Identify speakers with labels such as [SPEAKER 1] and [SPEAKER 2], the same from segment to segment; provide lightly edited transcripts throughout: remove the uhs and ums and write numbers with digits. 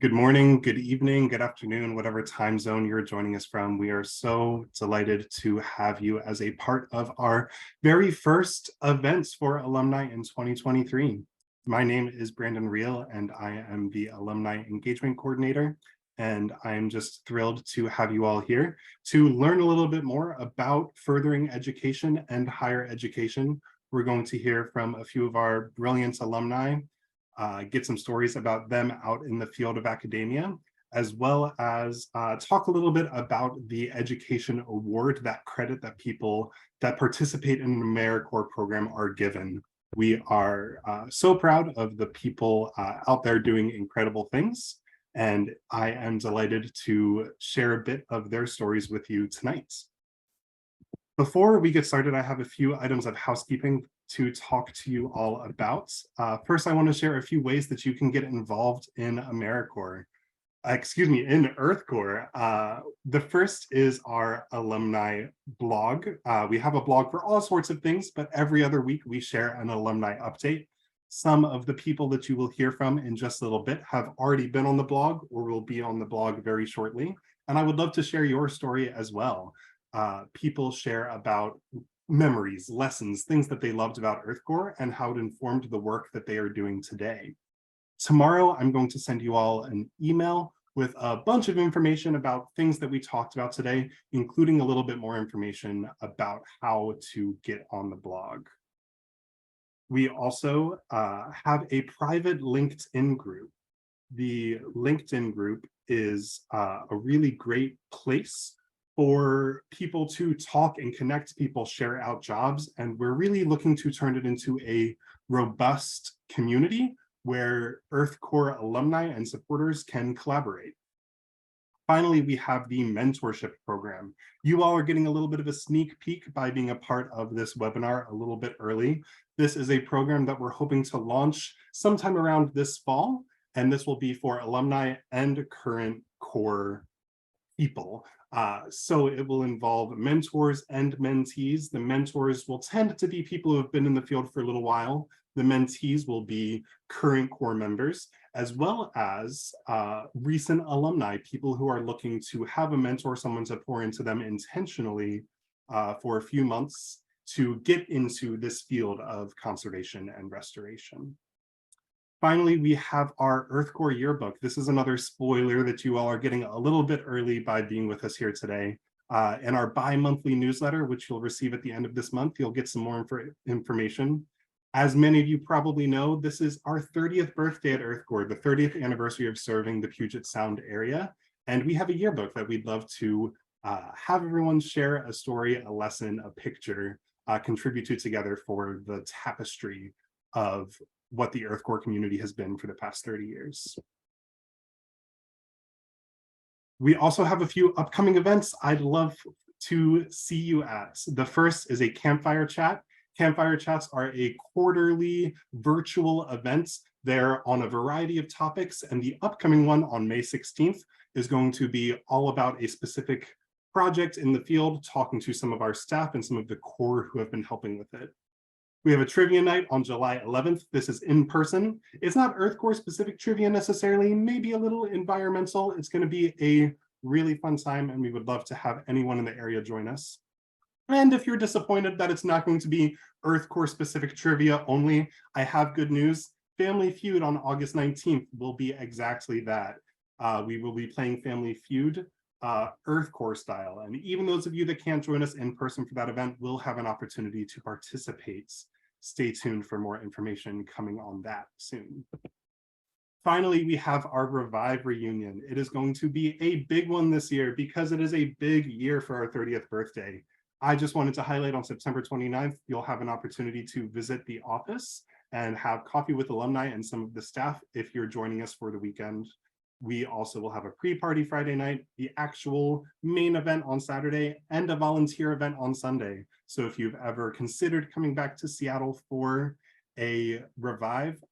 [SPEAKER 1] Good morning, good evening, good afternoon, whatever time zone you're joining us from. We are so delighted to have you as a part of our very first events for Alumni in 2023. My name is Brandon Reel, and I am the Alumni Engagement Coordinator. And I'm just thrilled to have you all here to learn a little bit more about furthering education and higher education. We're going to hear from a few of our brilliant alumni, get some stories about them out in the field of academia, as well as talk a little bit about the education award, that credit that people that participate in an AmeriCorps program are given. We are so proud of the people out there doing incredible things, and I am delighted to share a bit of their stories with you tonight. Before we get started, I have a few items of housekeeping to talk to you all about. First, I want to share a few ways that you can get involved in AmeriCorps. In EarthCorps. The first is our alumni blog. We have a blog for all sorts of things, but every other week we share an alumni update. Some of the people that you will hear from in just a little bit have already been on the blog or will be on the blog very shortly. And I would love to share your story as well. People share about memories, lessons, things that they loved about EarthCorps and how it informed the work that they are doing today. Tomorrow, I'm going to send you all an email with a bunch of information about things that we talked about today, including a little bit more information about how to get on the blog. We also have a private LinkedIn group. The LinkedIn group is a really great place for people to talk and connect people, share out jobs, and we're really looking to turn it into a robust community where EarthCorps alumni and supporters can collaborate. Finally, we have the mentorship program. You all are getting a little bit of a sneak peek by being a part of this webinar a little bit early. This is a program that we're hoping to launch sometime around this fall, and this will be for alumni and current core people. So it will involve mentors and mentees. The mentors will tend to be people who have been in the field for a little while. The mentees will be current core members, as well as recent alumni, people who are looking to have a mentor, someone to pour into them intentionally for a few months to get into this field of conservation and restoration. Finally, we have our EarthCorps yearbook. This is another spoiler that you all are getting a little bit early by being with us here today. In our bi-monthly newsletter, which you'll receive at the end of this month, you'll get some more information. As many of you probably know, this is our 30th birthday at EarthCorps, the 30th anniversary of serving the Puget Sound area. And we have a yearbook that we'd love to have everyone share a story, a lesson, a picture, contribute to together for the tapestry of what the EarthCorps community has been for the past 30 years. We also have a few upcoming events I'd love to see you at. The first is a campfire chat. Campfire chats are a quarterly virtual event. They're on a variety of topics, and the upcoming one on May 16th is going to be all about a specific project in the field, talking to some of our staff and some of the core who have been helping with it. We have a trivia night on July 11th. This is in person. It's not EarthCorps specific trivia necessarily, maybe a little environmental. It's going to be a really fun time, and we would love to have anyone in the area join us. And if you're disappointed that it's not going to be EarthCorps specific trivia only, I have good news. Family Feud on August 19th will be exactly that. We will be playing Family Feud EarthCorps style. And even those of you that can't join us in person for that event will have an opportunity to participate. Stay tuned for more information coming on that soon. Finally, we have our Revive reunion. It is going to be a big one this year because it is a big year for our 30th birthday. I just wanted to highlight on September 29th, you'll have an opportunity to visit the office and have coffee with alumni and some of the staff if you're joining us for the weekend. We also will have a pre-party Friday night, the actual main event on Saturday, and a volunteer event on Sunday. So if you've ever considered coming back to Seattle for a Revive,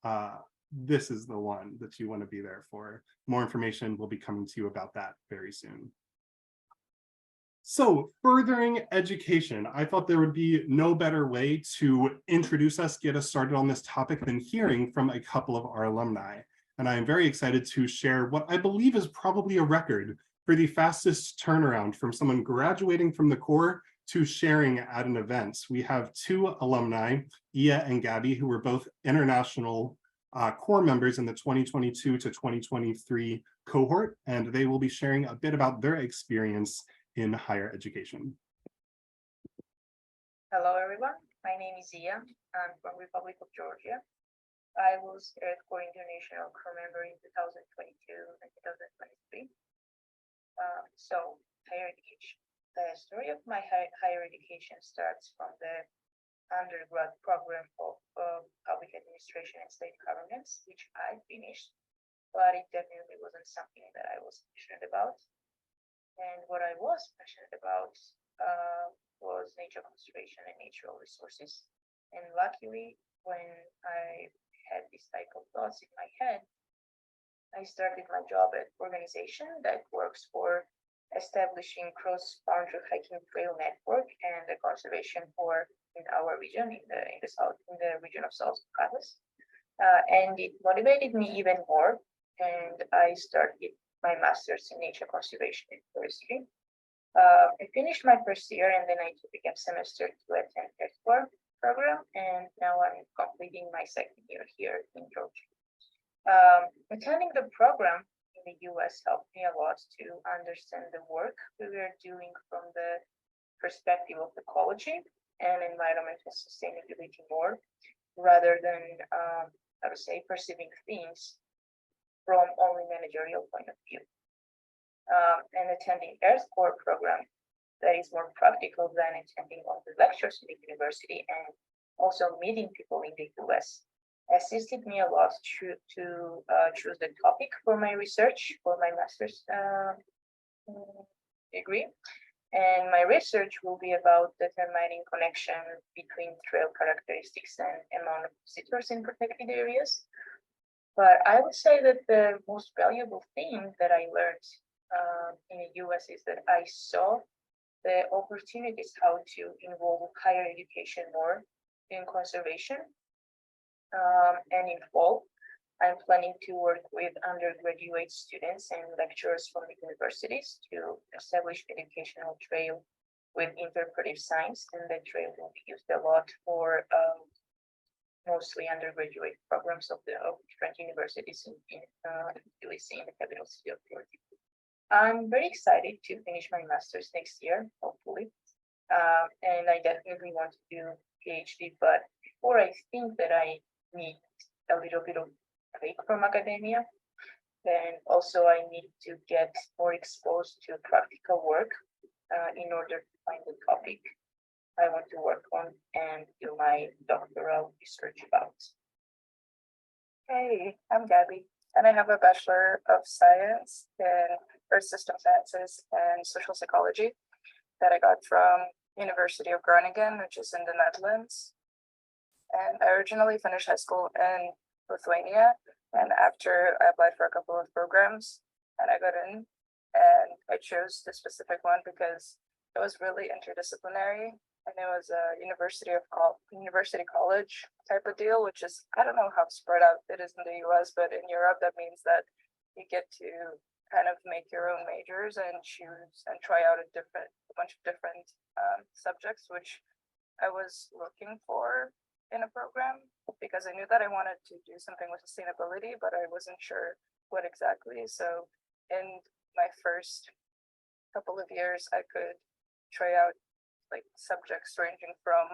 [SPEAKER 1] this is the one that you want to be there for. More information will be coming to you about that very soon. So furthering education, I thought there would be no better way to introduce us, get us started on this topic than hearing from a couple of our alumni. and I am very excited to share what I believe is probably a record for the fastest turnaround from someone graduating from the Corps to sharing at an event. We have two alumni, Ia and Gabby, who were both international Corps members in the 2022 to 2023 cohort, and they will be sharing a bit about their experience in higher education.
[SPEAKER 2] Hello, everyone. My name is Ia. I'm from Republic of Georgia. I was EarthCorps International Corps member in 2022 and 2023. So higher education. The story of my higher education starts from the undergrad program of public administration and state governance, which I finished, but it definitely wasn't something that I was passionate about. And what I was passionate about was nature conservation and natural resources. And luckily, when I had this type of thoughts in my head, I started my job at an organization that works for establishing cross-boundary hiking trail network and the conservation for in our region, in the region of South Caucasus. And it motivated me even more. And I started my master's in nature conservation and forestry. I finished my first year, and then I took a gap semester to attend EarthCorps program, and now I'm completing my second year here in Georgia. Attending the program in the US helped me a lot to understand the work we were doing from the perspective of ecology and environmental sustainability more, rather than, I would say, perceiving things from only managerial point of view. And attending EarthCorps program that is more practical than attending all the lectures in the university, and also meeting people in the US assisted me a lot to choose the topic for my research for my master's degree. And my research will be about determining connection between trail characteristics and amount of visitors in protected areas. But I would say that the most valuable thing that I learned in the US is that I saw the opportunities how to involve higher education more in conservation. And in fall, I'm planning to work with undergraduate students and lecturers from the universities to establish educational trail with interpretive science, and that trail will be used a lot for mostly undergraduate programs of different universities in Tbilisi, in the capital city of Georgia. I'm very excited to finish my master's next year, hopefully. And I definitely want to do PhD, but before I think that I need a little bit of break from academia, then also I need to get more exposed to practical work in order to find the topic I want to work on and do my doctoral research about.
[SPEAKER 3] Hey, I'm Gabby, and I have a Bachelor of Science in Earth System Sciences and Social Psychology that I got from University of Groningen, which is in the Netherlands. And I originally finished high school in Lithuania, and after I applied for a couple of programs, and I got in, and I chose the specific one because it was really interdisciplinary, and it was a university college type of deal, which is, I don't know how spread out it is in the US, but in Europe, that means that you get to kind of make your own majors and choose and try out a bunch of different subjects, which I was looking for in a program because I knew that I wanted to do something with sustainability, but I wasn't sure what exactly. So in my first couple of years, I could try out like subjects ranging from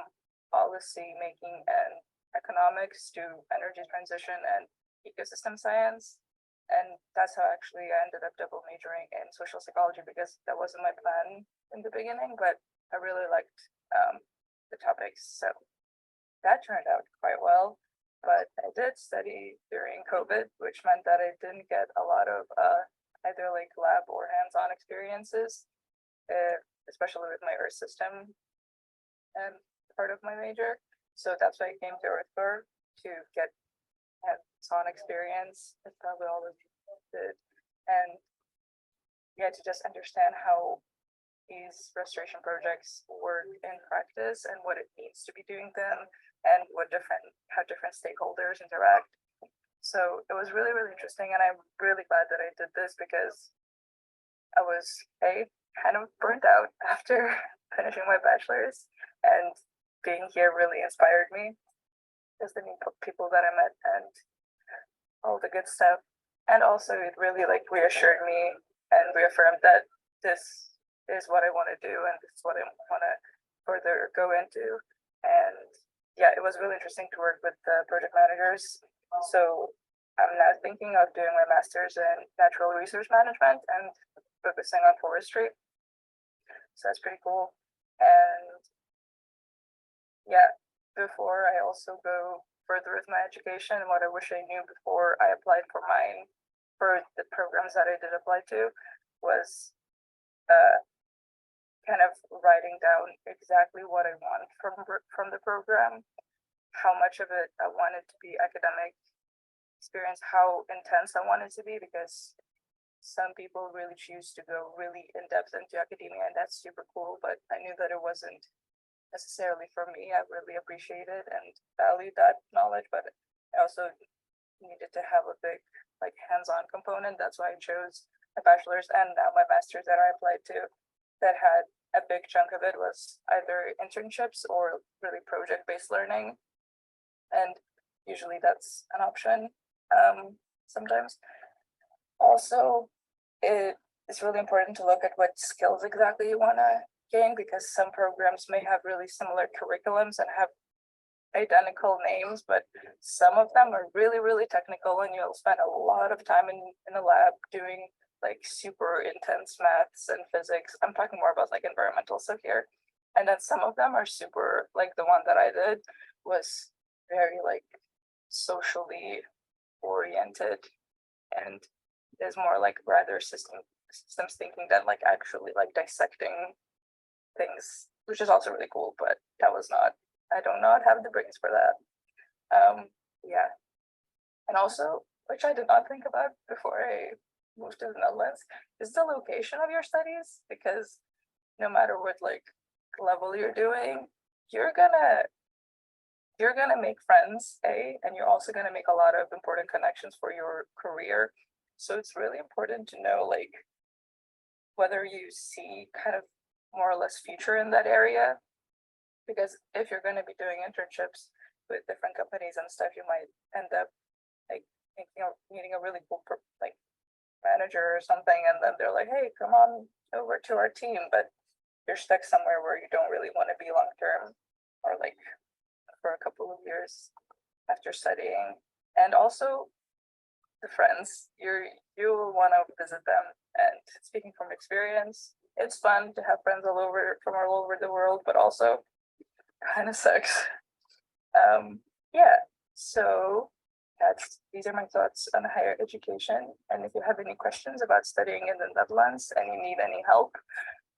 [SPEAKER 3] policy making and economics to energy transition and ecosystem science. And that's how actually I ended up double majoring in social psychology, because that wasn't my plan in the beginning, but I really liked the topics. So that turned out quite well. But I did study during COVID, which meant that I didn't get a lot of either like lab or hands-on experiences, especially with my Earth system and part of my major. So that's why I came to EarthCorps to get hands-on experience. It's probably all of people did, and yeah, to just understand how these restoration projects work in practice and what it means to be doing them, and how different stakeholders interact. So it was really, really interesting, and I'm really glad that I did this because I was kind of burnt out after finishing my bachelor's, and being here really inspired me. Just the new people that I met and all the good stuff. And also it really like reassured me and reaffirmed that this is what I want to do and this is what I want to further go into. And yeah, it was really interesting to work with the project managers. So I'm now thinking of doing my master's in natural resource management and focusing on forestry. So that's pretty cool. And yeah, before I also go further with my education, and what I wish I knew before I applied for the programs that I did apply to was kind of writing down exactly what I want from the program, how much of it I wanted to be academic experience, how intense I wanted to be, because some people really choose to go really in depth into academia, and that's super cool. But I knew that it wasn't necessarily for me. I really appreciated and valued that knowledge, but I also needed to have a big like hands-on component. That's why I chose a bachelor's and now my master's that I applied to, that had a big chunk of it was either internships or really project-based learning. And usually that's an option sometimes. Also, it is really important to look at what skills exactly you want to gain, because some programs may have really similar curriculums and have identical names, but some of them are really, really technical and you'll spend a lot of time in the lab doing like super intense maths and physics. I'm talking more about like environmental stuff here. And then some of them are super, like the one that I did was very like socially oriented and is more like rather systems thinking than like actually like dissecting things, which is also really cool, but I do not have the brains for that. Yeah. And also, which I did not think about before I moved to the Netherlands, is the location of your studies, because no matter what like level you're doing, you're gonna make friends, and you're also gonna make a lot of important connections for your career. So it's really important to know like whether you see kind of more or less future in that area, because if you're going to be doing internships with different companies and stuff, you might end up like meeting a really cool like manager or something, and then they're like, hey, come on over to our team, but you're stuck somewhere where you don't really want to be long term, or like for a couple of years after studying. And also the friends, you will want to visit them. And speaking from experience, it's fun to have friends from all over the world, but also kind of sucks. Yeah, so these are my thoughts on higher education. And if you have any questions about studying in the Netherlands and you need any help,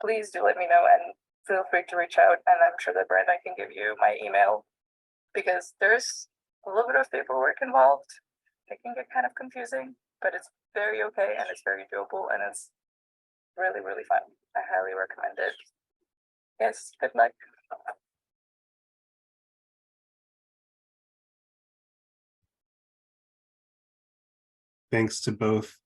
[SPEAKER 3] please do let me know and feel free to reach out. And I'm sure that Brenda can give you my email, because there's a little bit of paperwork involved. It can get kind of confusing, but it's very okay and it's very doable and it's really, really fun. I highly recommend it. Yes, good luck.
[SPEAKER 1] Thanks to both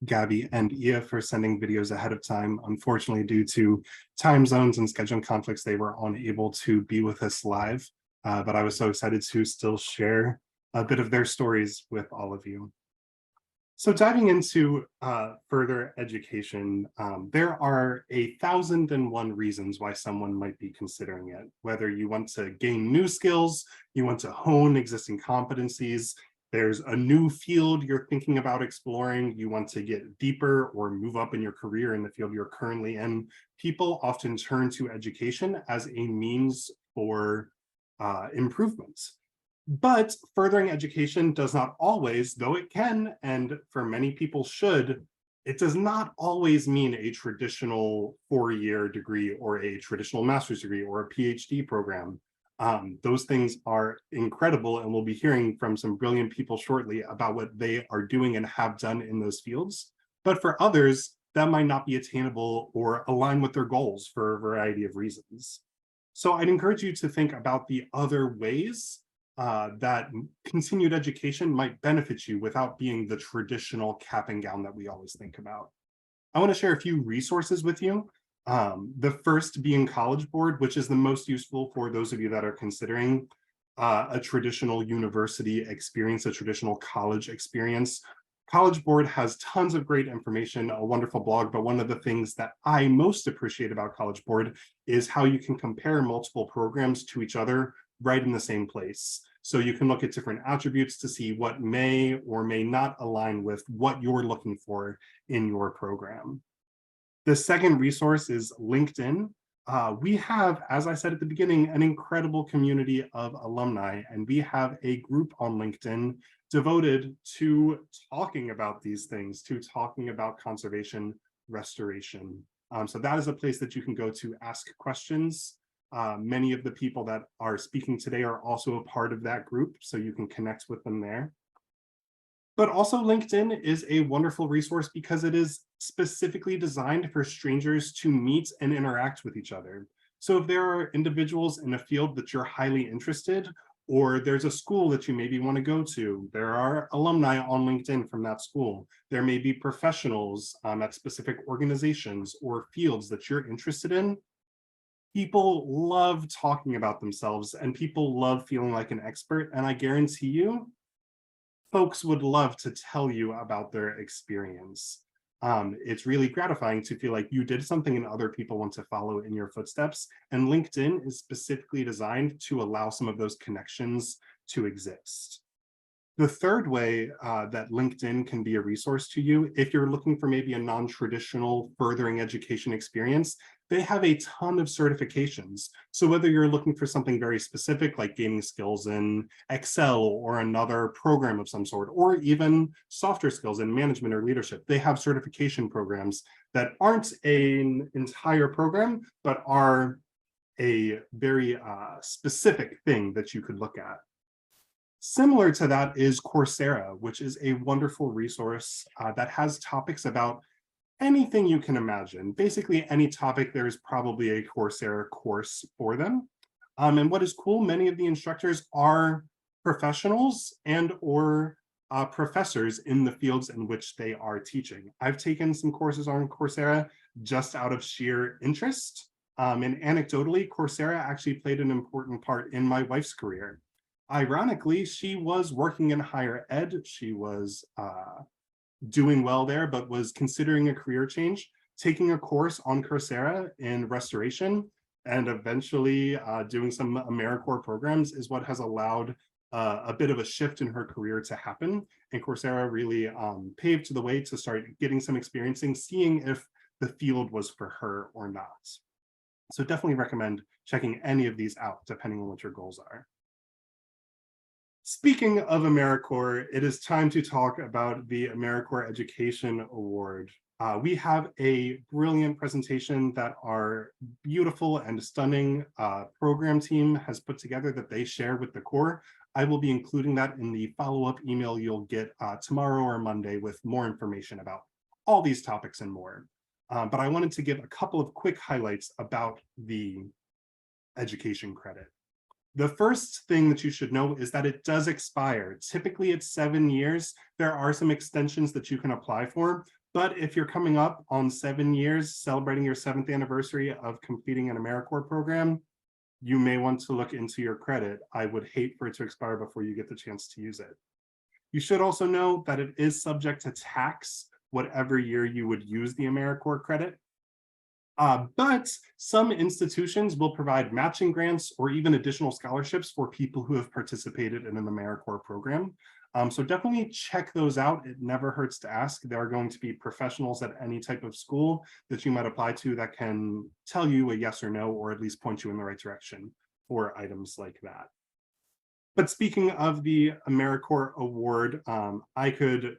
[SPEAKER 1] Gabby and Ia for sending videos ahead of time. Unfortunately, due to time zones and scheduling conflicts, they were unable to be with us live, but I was so excited to still share a bit of their stories with all of you. So diving into further education, there are 1,001 reasons why someone might be considering it. Whether you want to gain new skills, you want to hone existing competencies, there's a new field you're thinking about exploring, you want to get deeper or move up in your career in the field you're currently in, people often turn to education as a means for improvements. But furthering education does not always, though it can, and for many people should, it does not always mean a traditional 4-year degree or a traditional master's degree or a PhD program. Those things are incredible, and we'll be hearing from some brilliant people shortly about what they are doing and have done in those fields. But for others, that might not be attainable or align with their goals for a variety of reasons. So I'd encourage you to think about the other ways that continued education might benefit you without being the traditional cap and gown that we always think about. I want to share a few resources with you. The first being College Board, which is the most useful for those of you that are considering a traditional university experience, a traditional college experience. College Board has tons of great information, a wonderful blog, but one of the things that I most appreciate about College Board is how you can compare multiple programs to each other right in the same place. So you can look at different attributes to see what may or may not align with what you're looking for in your program. The second resource is LinkedIn. We have, as I said at the beginning, an incredible community of alumni, and we have a group on LinkedIn devoted to talking about these things, to talking about conservation, restoration. So that is a place that you can go to ask questions. Many of the people that are speaking today are also a part of that group, so you can connect with them there. But also LinkedIn is a wonderful resource because it is specifically designed for strangers to meet and interact with each other. So if there are individuals in a field that you're highly interested, or there's a school that you maybe want to go to, there are alumni on LinkedIn from that school. There may be professionals at specific organizations or fields that you're interested in. People love talking about themselves and people love feeling like an expert. And I guarantee you, folks would love to tell you about their experience. It's really gratifying to feel like you did something and other people want to follow in your footsteps. And LinkedIn is specifically designed to allow some of those connections to exist. The third way that LinkedIn can be a resource to you, if you're looking for maybe a non-traditional furthering education experience, they have a ton of certifications. So whether you're looking for something very specific, like gaining skills in Excel or another program of some sort, or even softer skills in management or leadership, they have certification programs that aren't an entire program, but are a very specific thing that you could look at. Similar to that is Coursera, which is a wonderful resource that has topics about anything you can imagine. Basically, any topic, there's probably a Coursera course for them. And what is cool, many of the instructors are professionals and or professors in the fields in which they are teaching. I've taken some courses on Coursera just out of sheer interest. And anecdotally, Coursera actually played an important part in my wife's career. Ironically, she was working in higher ed. She was doing well there, but was considering a career change, taking a course on Coursera in restoration, and eventually doing some AmeriCorps programs is what has allowed a bit of a shift in her career to happen. And Coursera really paved the way to start getting some experiencing, seeing if the field was for her or not. So definitely recommend checking any of these out, depending on what your goals are. Speaking of AmeriCorps, it is time to talk about the AmeriCorps Education Award. We have a brilliant presentation that our beautiful and stunning program team has put together that they share with the Corps. I will be including that in the follow-up email you'll get tomorrow or Monday with more information about all these topics and more. But I wanted to give a couple of quick highlights about the education credit. The first thing that you should know is that it does expire. Typically it's 7 years. There are some extensions that you can apply for, but if you're coming up on 7 years, celebrating your 7th anniversary of completing an AmeriCorps program, you may want to look into your credit. I would hate for it to expire before you get the chance to use it. You should also know that it is subject to tax whatever year you would use the AmeriCorps credit. But some institutions will provide matching grants or even additional scholarships for people who have participated in an AmeriCorps program. So definitely check those out. It never hurts to ask. There are going to be professionals at any type of school that you might apply to that can tell you a yes or no, or at least point you in the right direction for items like that. But speaking of the AmeriCorps Award, I could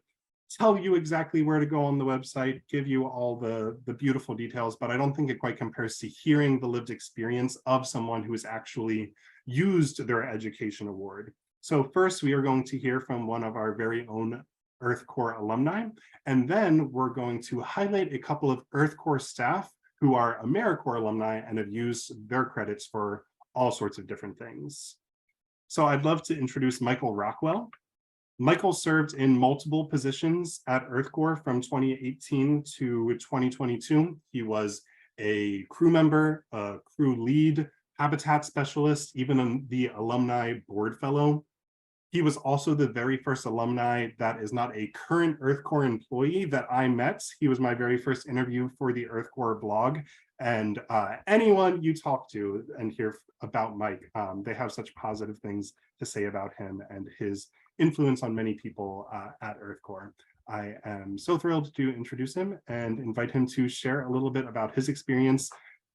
[SPEAKER 1] tell you exactly where to go on the website, give you all the beautiful details, but I don't think it quite compares to hearing the lived experience of someone who has actually used their education award. So first, we are going to hear from one of our very own EarthCorps alumni, and then we're going to highlight a couple of EarthCorps staff who are AmeriCorps alumni and have used their credits for all sorts of different things. So I'd love to introduce Michael Rockwell. Michael served in multiple positions at EarthCorps from 2018 to 2022. He was a crew member, a crew lead, habitat specialist, even the alumni board fellow. He was also the very first alumni that is not a current EarthCorps employee that I met. He was my very first interview for the EarthCorps blog. And anyone you talk to and hear about Mike, they have such positive things to say about him and his influence on many people at EarthCorps. I am so thrilled to introduce him and invite him to share a little bit about his experience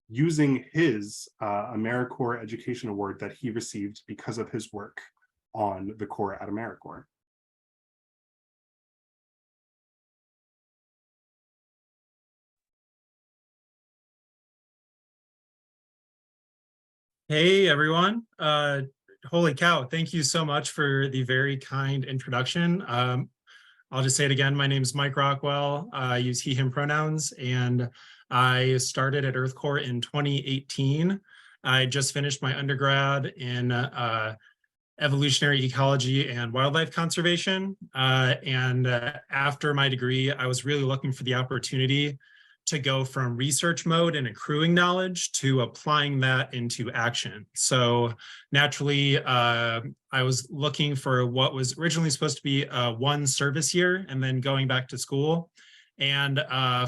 [SPEAKER 1] using his AmeriCorps Education Award that he received because of his work on the Corps at AmeriCorps.
[SPEAKER 4] Hey everyone. Holy cow, thank you so much for the very kind introduction. I'll just say it again, my name is Mike Rockwell. I use he, him pronouns, and I started at EarthCorps in 2018. I just finished my undergrad in evolutionary ecology and wildlife conservation. After my degree, I was really looking for the opportunity to go from research mode and accruing knowledge to applying that into action. So naturally, I was looking for what was originally supposed to be one service year and then going back to school. And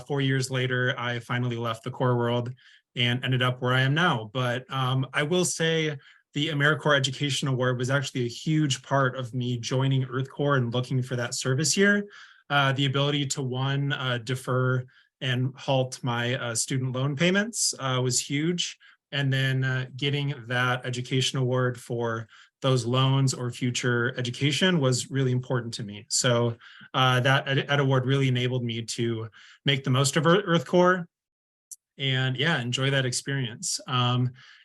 [SPEAKER 4] 4 years later, I finally left the Corps world and ended up where I am now. But I will say the AmeriCorps Education Award was actually a huge part of me joining EarthCorps and looking for that service year. The ability to, one, defer and halt my student loan payments was huge. And then getting that education award for those loans or future education was really important to me. So that award really enabled me to make the most of EarthCorps and yeah, enjoy that experience.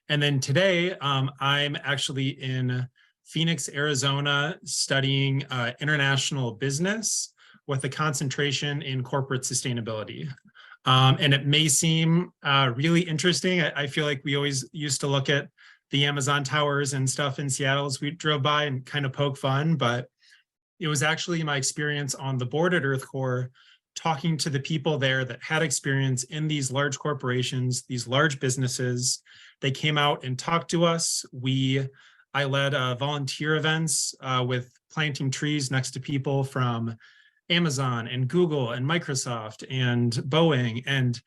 [SPEAKER 4] And then today, I'm actually in Phoenix, Arizona, studying international business with a concentration in corporate sustainability. And it may seem really interesting. I feel like we always used to look at the Amazon towers and stuff in Seattle as we drove by and kind of poke fun, but it was actually my experience on the board at EarthCorps, talking to the people there that had experience in these large corporations, these large businesses. They came out and talked to us. I led volunteer events with planting trees next to people from Amazon and Google and Microsoft and Boeing. And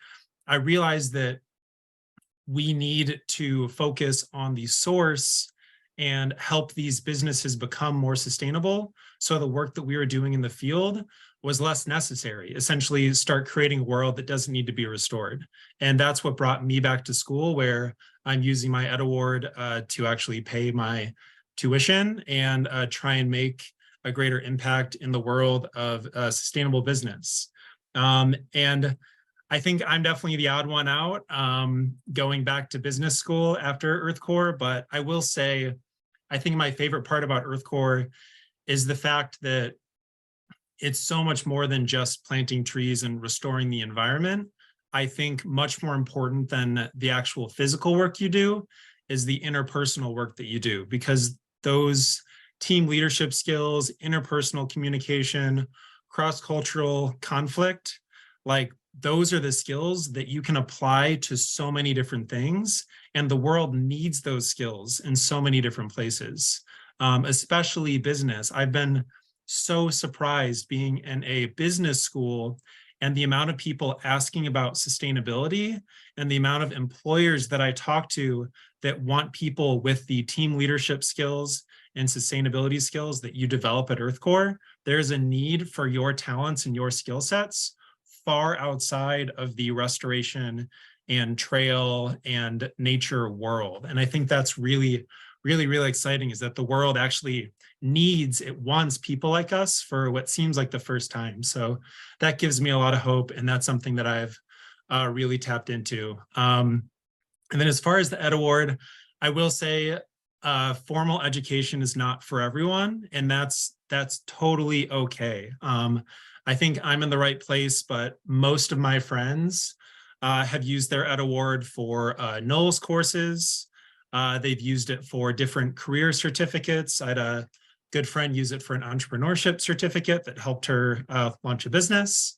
[SPEAKER 4] I realized that we need to focus on the source and help these businesses become more sustainable. So the work that we were doing in the field was less necessary, essentially start creating a world that doesn't need to be restored. And that's what brought me back to school, where I'm using my Ed Award to actually pay my tuition and try and make a greater impact in the world of sustainable business. And I think I'm definitely the odd one out going back to business school after EarthCorps, but I will say, I think my favorite part about EarthCorps is the fact that it's so much more than just planting trees and restoring the environment. I think much more important than the actual physical work you do is the interpersonal work that you do, because those team leadership skills, interpersonal communication, cross-cultural conflict, like those are the skills that you can apply to so many different things. And the world needs those skills in so many different places, especially business. I've been so surprised being in a business school and the amount of people asking about sustainability and the amount of employers that I talk to that want people with the team leadership skills and sustainability skills that you develop at EarthCorps. There's a need for your talents and your skill sets far outside of the restoration and trail and nature world. And I think that's really, really exciting, is that the world actually it wants people like us for what seems like the first time. So that gives me a lot of hope, and that's something that I've really tapped into. And then as far as the Ed Award, I will say formal education is not for everyone, and that's totally okay. I think I'm in the right place, but most of my friends have used their Ed Award for NOLS courses, They've used it for different career certificates. I had a good friend use it for an entrepreneurship certificate that helped her launch a business.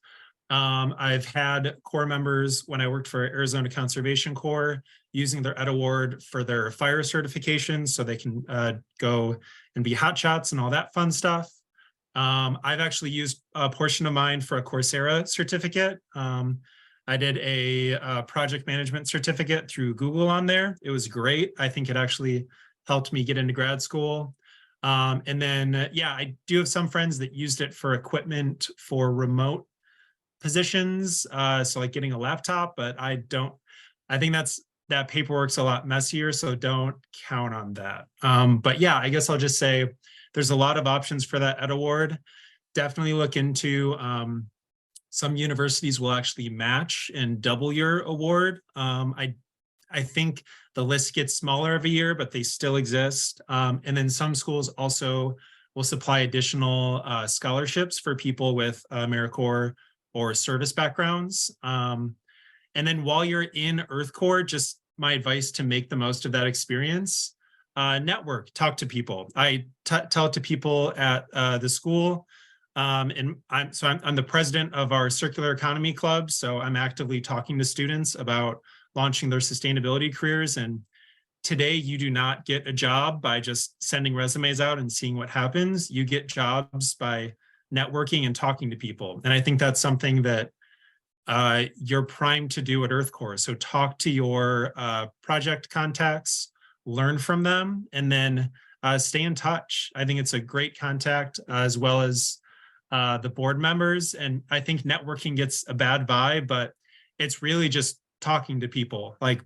[SPEAKER 4] I've had Corps members when I worked for Arizona Conservation Corps using their Ed Award for their fire certification so they can go and be hotshots and all that fun stuff. I've actually used a portion of mine for a Coursera certificate. I did a project management certificate through Google on there. It was great. I think it actually helped me get into grad school. And then, yeah, I do have some friends that used it for equipment for remote positions. So like getting a laptop, but I think that paperwork's a lot messier, so don't count on that. But yeah, I guess I'll just say there's a lot of options for that Ed Award. Definitely look into some universities will actually match and double your award. I think the list gets smaller every year, but they still exist. And then some schools also will supply additional scholarships for people with AmeriCorps or service backgrounds. And then while you're in EarthCorps, just my advice to make the most of that experience, network, talk to people. I tell it to people at the school. And I'm the president of our circular economy club. So I'm actively talking to students about launching their sustainability careers. And today you do not get a job by just sending resumes out and seeing what happens. You get jobs by networking and talking to people. And I think that's something that you're primed to do at EarthCorps. So talk to your project contacts, learn from them, and then stay in touch. I think it's a great contact as well as the board members. And I think networking gets a bad vibe, but it's really just talking to people. Like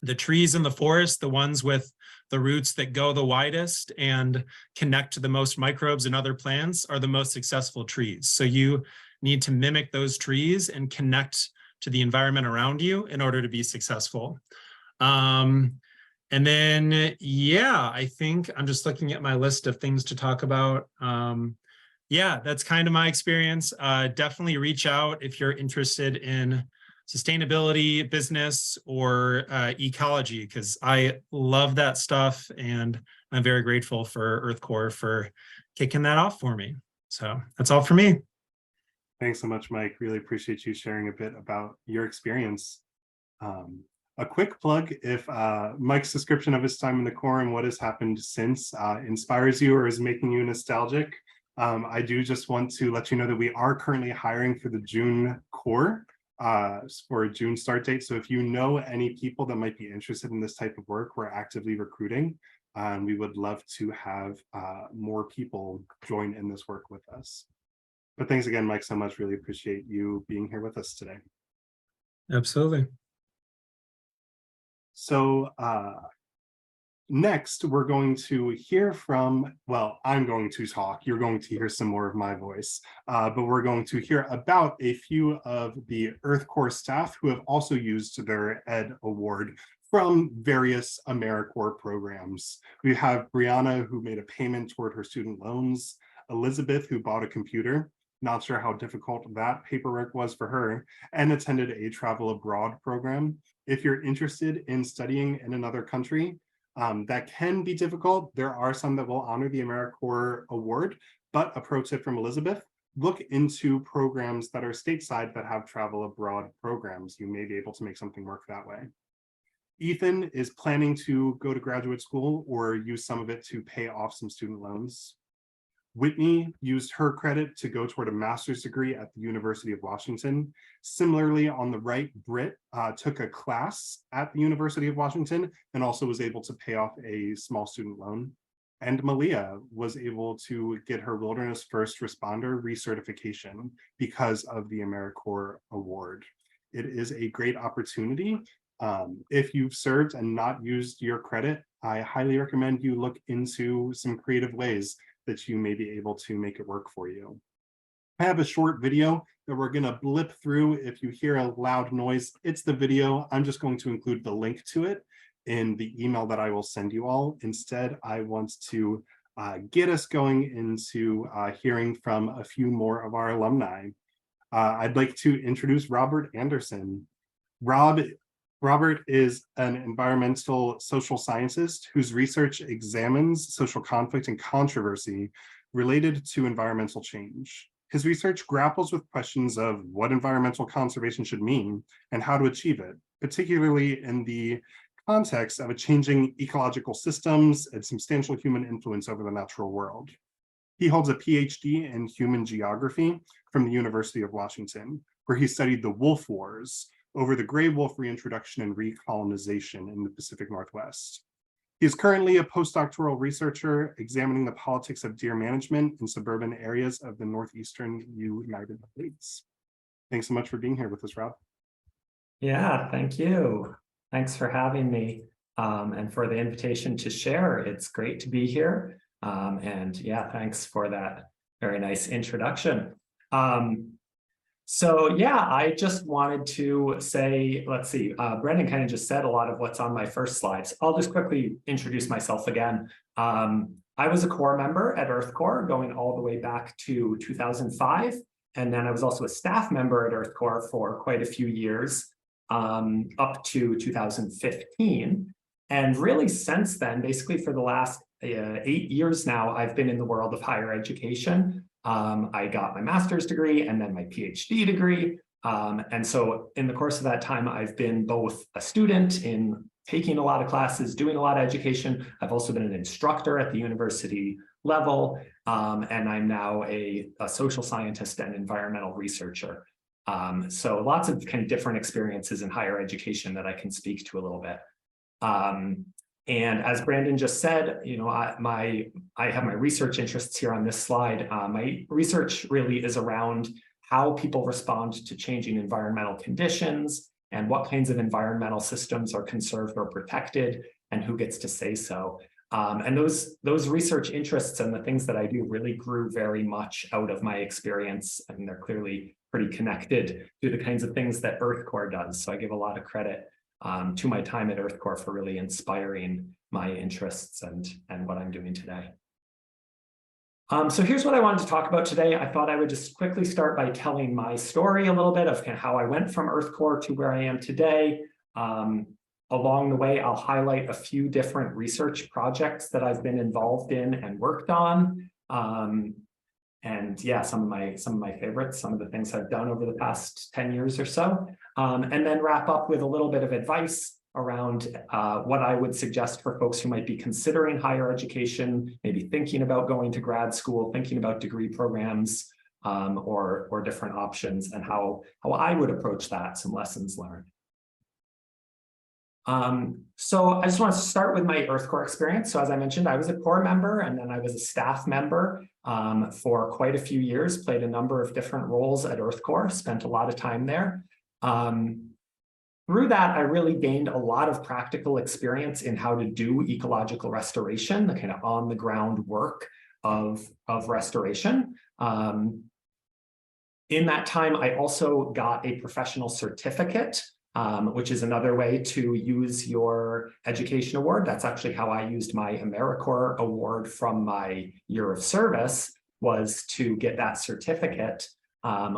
[SPEAKER 4] the trees in the forest, the ones with the roots that go the widest and connect to the most microbes and other plants are the most successful trees. So you need to mimic those trees and connect to the environment around you in order to be successful. And then, yeah, I think I'm just looking at my list of things to talk about. Yeah, that's kind of my experience. Definitely reach out if you're interested in sustainability, business, or ecology, because I love that stuff. And I'm very grateful for EarthCorps for kicking that off for me. So that's all for me.
[SPEAKER 1] Thanks so much, Mike. Really appreciate you sharing a bit about your experience. A quick plug, if Mike's description of his time in the Corps and what has happened since inspires you or is making you nostalgic, I do just want to let you know that we are currently hiring for the June Corps for a June start date. So if you know any people that might be interested in this type of work, we're actively recruiting. And we would love to have more people join in this work with us. But thanks again, Mike, so much. Really appreciate you being here with us today.
[SPEAKER 4] Absolutely.
[SPEAKER 1] So next, we're going to hear from, well, I'm going to talk. You're going to hear some more of my voice, but we're going to hear about a few of the EarthCorps staff who have also used their Ed Award from various AmeriCorps programs. We have Brianna, who made a payment toward her student loans, Elizabeth, who bought a computer, not sure how difficult that paperwork was for her, and attended a travel abroad program. If you're interested in studying in another country, that can be difficult. There are some that will honor the AmeriCorps award, but a pro tip from Elizabeth, look into programs that are stateside that have travel abroad programs. You may be able to make something work that way. Ethan is planning to go to graduate school or use some of it to pay off some student loans. Whitney used her credit to go toward a master's degree at the University of Washington. Similarly, on the right, Britt took a class at the University of Washington and also was able to pay off a small student loan. And Malia was able to get her Wilderness First Responder recertification because of the AmeriCorps award. It is a great opportunity. If you've served and not used your credit, I highly recommend you look into some creative ways that you may be able to make it work for you. I have a short video that we're going to blip through. If you hear a loud noise, it's the video. I'm just going to include the link to it in the email that I will send you all. Instead, I want to get us going into hearing from a few more of our alumni. I'd like to introduce Robert Anderson. Rob Robert is an environmental social scientist whose research examines social conflict and controversy related to environmental change. His research grapples with questions of what environmental conservation should mean and how to achieve it, particularly in the context of a changing ecological systems and substantial human influence over the natural world. He holds a PhD in human geography from the University of Washington, where he studied the wolf wars over the gray wolf reintroduction and recolonization in the Pacific Northwest. He is currently a postdoctoral researcher examining the politics of deer management in suburban areas of the northeastern United States. Thanks so much for being here with us, Rob.
[SPEAKER 5] Yeah, thank you. Thanks for having me and for the invitation to share. It's great to be here. And yeah, thanks for that very nice introduction. So yeah, I just wanted to say, let's see, Brendan kind of just said a lot of what's on my first slides. I'll just quickly introduce myself again. I was a Corps member at EarthCorps going all the way back to 2005. And then I was also a staff member at EarthCorps for quite a few years, up to 2015. And really since then, basically for the last 8 years now, I've been in the world of higher education. I got my master's degree and then my PhD degree. And so in the course of that time, I've been both a student in taking a lot of classes, doing a lot of education. I've also been an instructor at the university level. And I'm now a social scientist and environmental researcher. So lots of kind of different experiences in higher education that I can speak to a little bit. And as Brandon just said, you know, I have my research interests here on this slide. My research really is around how people respond to changing environmental conditions and what kinds of environmental systems are conserved or protected and who gets to say so. And those research interests and the things that I do really grew very much out of my experience. I mean, they're clearly pretty connected to the kinds of things that EarthCorps does. So I give a lot of credit to my time at EarthCorps for really inspiring my interests and what I'm doing today. So here's what I wanted to talk about today. I thought I would just quickly start by telling my story a little bit of kind of how I went from EarthCorps to where I am today. Along the way, I'll highlight a few different research projects that I've been involved in and worked on. And yeah, some of my favorites, some of the things I've done over the past 10 years or so, and then wrap up with a little bit of advice around what I would suggest for folks who might be considering higher education, maybe thinking about going to grad school, thinking about degree programs, or different options, and how I would approach that, some lessons learned. So I just want to start with my EarthCorps experience. So as I mentioned, I was a Corps member and then I was a staff member for quite a few years, played a number of different roles at EarthCorps, spent a lot of time there. Through that, I really gained a lot of practical experience in how to do ecological restoration, the kind of on the ground work of restoration. In that time, I also got a professional certificate, which is another way to use your education award. That's actually how I used my AmeriCorps award from my year of service, was to get that certificate,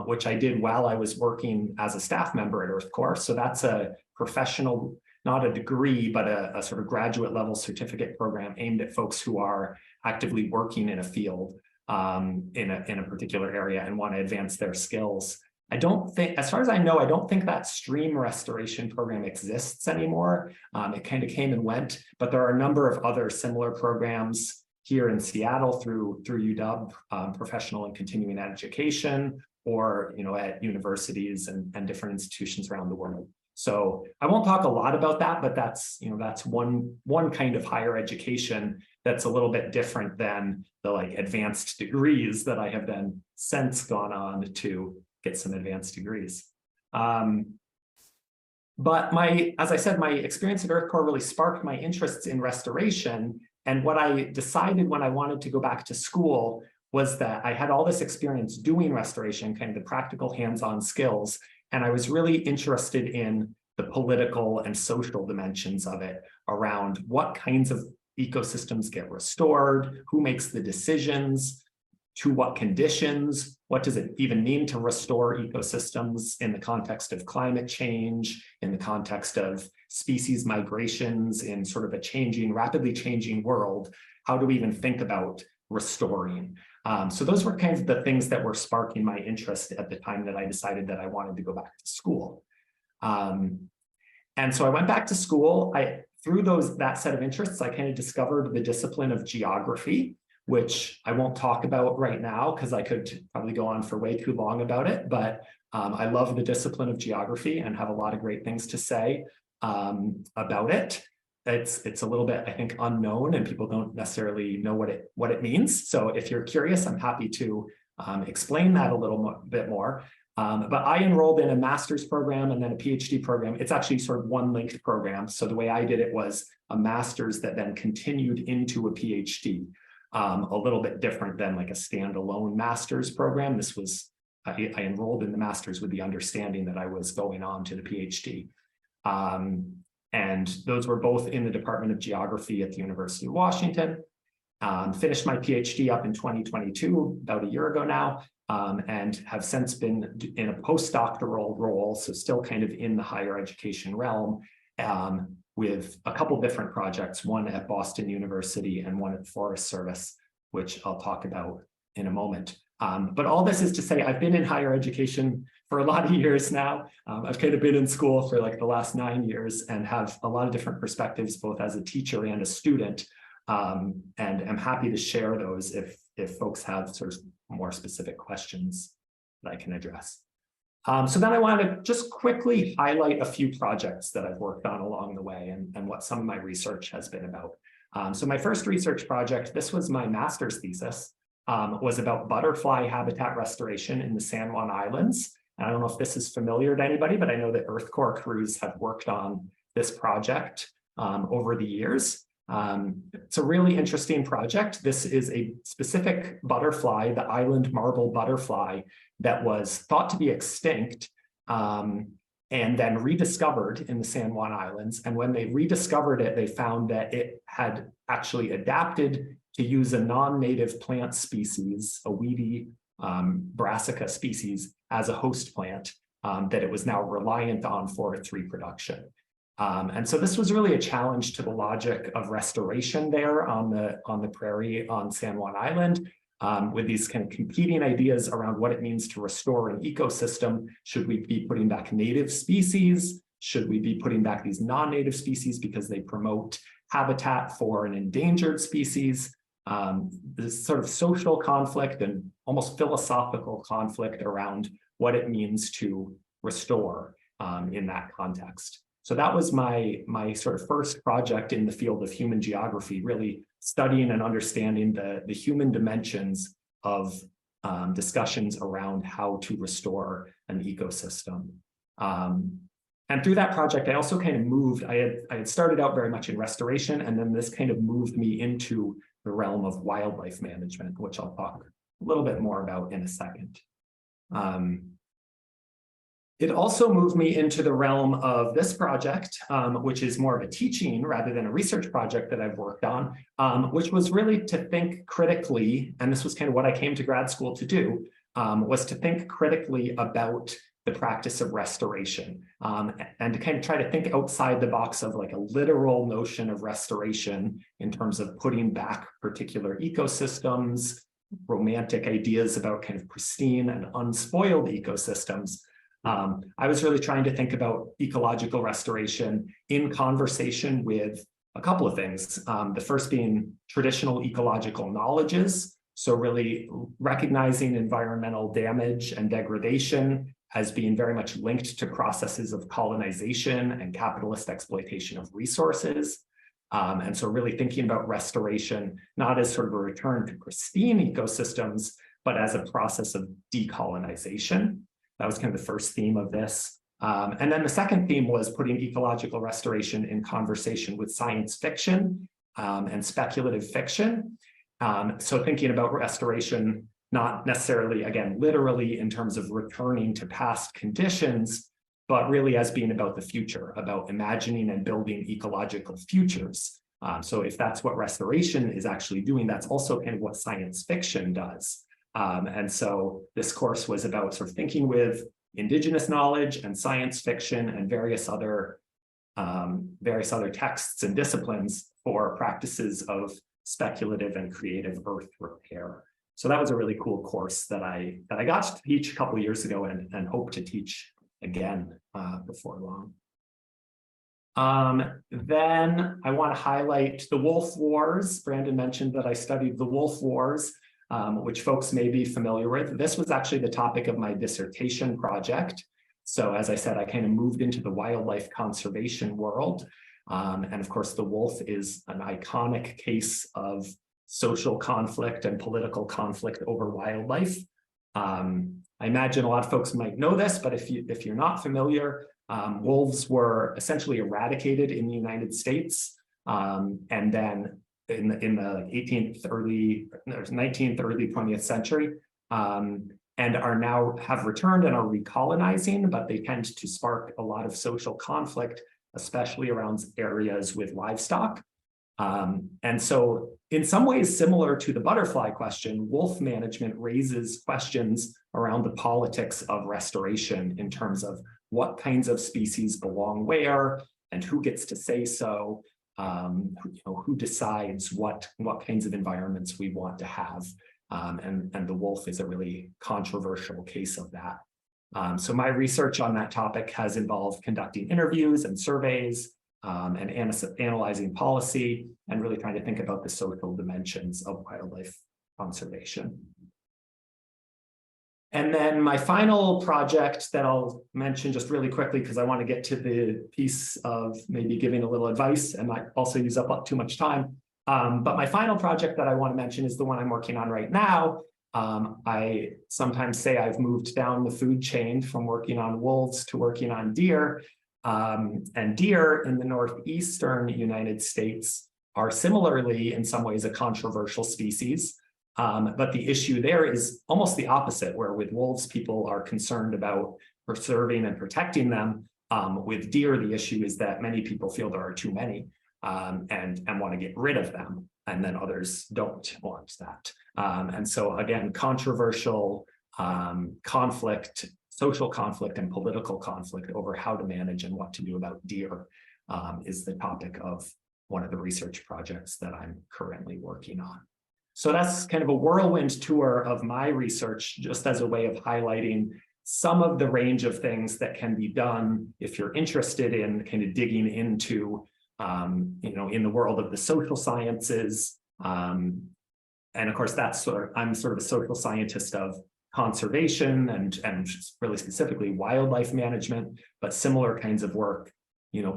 [SPEAKER 5] which I did while I was working as a staff member at EarthCorps. So that's a professional, not a degree, but a sort of graduate level certificate program aimed at folks who are actively working in a field in a particular area and want to advance their skills. I don't think, as far as I know, I don't think that stream restoration program exists anymore. It kind of came and went, but there are a number of other similar programs here in Seattle through UW, professional and continuing education, or at universities and different institutions around the world. So I won't talk a lot about that, but that's one kind of higher education that's a little bit different than the advanced degrees that I have then since gone on to get some advanced degrees. But as I said, my experience at EarthCorps really sparked my interests in restoration. And what I decided when I wanted to go back to school was that I had all this experience doing restoration, kind of the practical hands-on skills, and I was really interested in the political and social dimensions of it, around what kinds of ecosystems get restored, who makes the decisions to what conditions, what does it even mean to restore ecosystems in the context of climate change, in the context of species migrations in sort of a changing, rapidly changing world. How do we even think about restoring? So those were kind of the things that were sparking my interest at the time that I decided that I wanted to go back to school. And so I went back to school. Through that set of interests, I kind of discovered the discipline of geography, which I won't talk about right now because I could probably go on for way too long about it. But I love the discipline of geography and have a lot of great things to say about it. It's a little bit, I think, unknown, and people don't necessarily know what it means. So if you're curious, I'm happy to explain that a little bit more. But I enrolled in a master's program and then a PhD program. It's actually sort of one linked program. So the way I did it was a master's that then continued into a PhD, a little bit different than like a standalone master's program. This was, I enrolled in the master's with the understanding that I was going on to the PhD. And those were both in the Department of Geography at the University of Washington. Finished my PhD up in 2022, about a year ago now, and have since been in a postdoctoral role, so still kind of in the higher education realm, with a couple different projects, one at Boston University and one at the Forest Service, which I'll talk about in a moment. But all this is to say, I've been in higher education for a lot of years now. I've kind of been in school for like the last 9 years and have a lot of different perspectives, both as a teacher and a student. And I'm happy to share those if folks have sort of more specific questions that I can address. So then I want to just quickly highlight a few projects that I've worked on along the way and what some of my research has been about. So my first research project, this was my master's thesis, was about butterfly habitat restoration in the San Juan Islands. And I don't know if this is familiar to anybody, but I know that EarthCorps crews have worked on this project over the years. It's a really interesting project. This is a specific butterfly, the island marble butterfly, that was thought to be extinct and then rediscovered in the San Juan Islands. And when they rediscovered it, they found that it had actually adapted to use a non-native plant species, a weedy brassica species, as a host plant that it was now reliant on for its reproduction. And so this was really a challenge to the logic of restoration there on the prairie on San Juan Island, with these kind of competing ideas around what it means to restore an ecosystem. Should we be putting back native species? Should we be putting back these non-native species because they promote habitat for an endangered species? This sort of social conflict and almost philosophical conflict around what it means to restore in that context. So that was my sort of first project in the field of human geography, really studying and understanding the human dimensions of discussions around how to restore an ecosystem. And through that project, I also kind of moved, I had started out very much in restoration, and then this kind of moved me into the realm of wildlife management, which I'll talk a little bit more about in a second. It also moved me into the realm of this project, which is more of a teaching rather than a research project that I've worked on, which was really to think critically, and this was kind of what I came to grad school to do, was to think critically about the practice of restoration, and to kind of try to think outside the box of like a literal notion of restoration in terms of putting back particular ecosystems, romantic ideas about kind of pristine and unspoiled ecosystems. I was really trying to think about ecological restoration in conversation with a couple of things. The first being traditional ecological knowledges. So really recognizing environmental damage and degradation as being very much linked to processes of colonization and capitalist exploitation of resources. And so really thinking about restoration, not as sort of a return to pristine ecosystems, but as a process of decolonization. That was kind of the first theme of this. And then the second theme was putting ecological restoration in conversation with science fiction and speculative fiction. So thinking about restoration, not necessarily, again, literally in terms of returning to past conditions, but really as being about the future, about imagining and building ecological futures. So if that's what restoration is actually doing, that's also kind of what science fiction does. And so this course was about sort of thinking with Indigenous knowledge and science fiction and various other texts and disciplines for practices of speculative and creative earth repair. So that was a really cool course that I got to teach a couple of years ago and hope to teach again before long. Then I want to highlight the Wolf Wars. Brandon mentioned that I studied the Wolf Wars, which folks may be familiar with. This was actually the topic of my dissertation project. So as I said, I kind of moved into the wildlife conservation world. And of course, the wolf is an iconic case of social conflict and political conflict over wildlife. I imagine a lot of folks might know this, but if you're not familiar, wolves were essentially eradicated in the United States. And then in the 19th, early 20th century, and are now have returned and are recolonizing, but they tend to spark a lot of social conflict, especially around areas with livestock. And so in some ways similar to the butterfly question, wolf management raises questions around the politics of restoration in terms of what kinds of species belong where and who gets to say so, who decides what kinds of environments we want to have. And the wolf is a really controversial case of that. So my research on that topic has involved conducting interviews and surveys and analyzing policy and really trying to think about the social dimensions of wildlife conservation. And then my final project that I'll mention just really quickly, because I want to get to the piece of maybe giving a little advice and might also use up too much time. But my final project that I want to mention is the one I'm working on right now. I sometimes say I've moved down the food chain from working on wolves to working on deer. And deer in the northeastern United States are similarly in some ways a controversial species. But the issue there is almost the opposite, where with wolves, people are concerned about preserving and protecting them. With deer, the issue is that many people feel there are too many and want to get rid of them. And then others don't want that. And so again, controversial conflict, social conflict and political conflict over how to manage and what to do about deer is the topic of one of the research projects that I'm currently working on. So that's kind of a whirlwind tour of my research, just as a way of highlighting some of the range of things that can be done if you're interested in kind of digging into, in the world of the social sciences. And of course, I'm sort of a social scientist of conservation and really specifically wildlife management, but similar kinds of work